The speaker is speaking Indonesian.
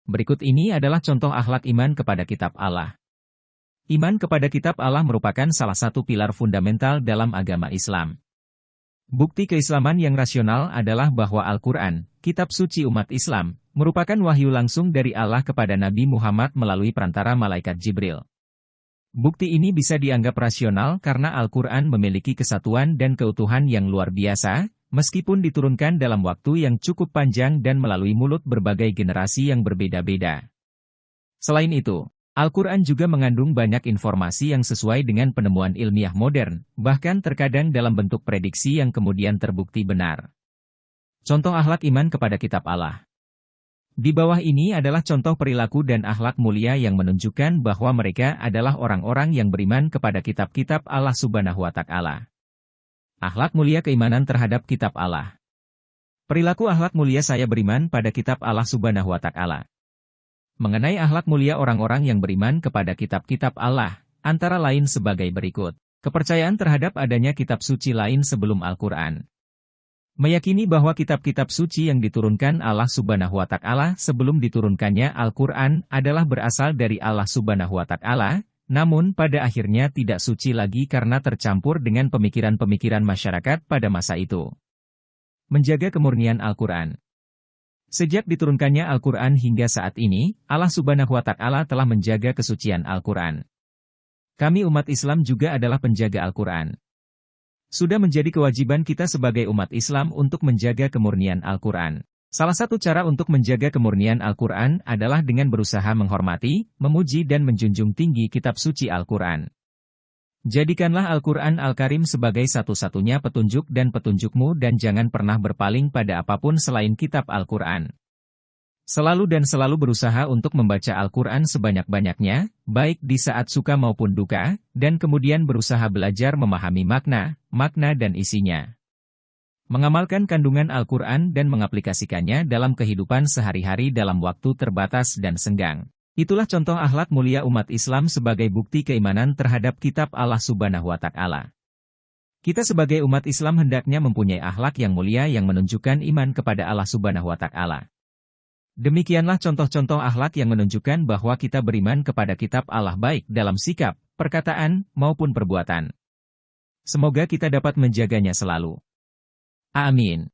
Berikut ini adalah contoh akhlak iman kepada kitab Allah. Iman kepada kitab Allah merupakan salah satu pilar fundamental dalam agama Islam. Bukti keislaman yang rasional adalah bahwa Al-Quran, kitab suci umat Islam, merupakan wahyu langsung dari Allah kepada Nabi Muhammad melalui perantara malaikat Jibril. Bukti ini bisa dianggap rasional karena Al-Quran memiliki kesatuan dan keutuhan yang luar biasa, meskipun diturunkan dalam waktu yang cukup panjang dan melalui mulut berbagai generasi yang berbeda-beda. Selain itu, Al-Quran juga mengandung banyak informasi yang sesuai dengan penemuan ilmiah modern, bahkan terkadang dalam bentuk prediksi yang kemudian terbukti benar. Contoh akhlak iman kepada kitab Allah. Di bawah ini adalah contoh perilaku dan akhlak mulia yang menunjukkan bahwa mereka adalah orang-orang yang beriman kepada kitab-kitab Allah Subhanahu wa Ta'ala. Akhlak mulia keimanan terhadap kitab Allah. Perilaku akhlak mulia saya beriman pada kitab Allah Subhanahu wa Ta'ala. Mengenai akhlak mulia orang-orang yang beriman kepada kitab-kitab Allah, antara lain sebagai berikut. Kepercayaan terhadap adanya kitab suci lain sebelum Al-Quran. Meyakini bahwa kitab-kitab suci yang diturunkan Allah Subhanahu wa Ta'ala sebelum diturunkannya Al-Quran adalah berasal dari Allah Subhanahu wa Ta'ala, namun pada akhirnya tidak suci lagi karena tercampur dengan pemikiran-pemikiran masyarakat pada masa itu. Menjaga kemurnian Al-Quran. Sejak diturunkannya Al-Quran hingga saat ini, Allah Subhanahu wa Ta'ala telah menjaga kesucian Al-Quran. Kami umat Islam juga adalah penjaga Al-Quran. Sudah menjadi kewajiban kita sebagai umat Islam untuk menjaga kemurnian Al-Quran. Salah satu cara untuk menjaga kemurnian Al-Quran adalah dengan berusaha menghormati, memuji dan menjunjung tinggi kitab suci Al-Quran. Jadikanlah Al-Quran Al-Karim sebagai satu-satunya petunjuk dan petunjukmu dan jangan pernah berpaling pada apapun selain kitab Al-Quran. Selalu berusaha untuk membaca Al-Quran sebanyak-banyaknya, baik di saat suka maupun duka, dan kemudian berusaha belajar memahami makna dan isinya. Mengamalkan kandungan Al-Quran dan mengaplikasikannya dalam kehidupan sehari-hari dalam waktu terbatas dan senggang. Itulah contoh akhlak mulia umat Islam sebagai bukti keimanan terhadap kitab Allah Subhanahu wa Ta'ala. Kita sebagai umat Islam hendaknya mempunyai akhlak yang mulia yang menunjukkan iman kepada Allah Subhanahu wa Ta'ala. Demikianlah contoh-contoh akhlak yang menunjukkan bahwa kita beriman kepada kitab Allah baik dalam sikap, perkataan, maupun perbuatan. Semoga kita dapat menjaganya selalu. Amin.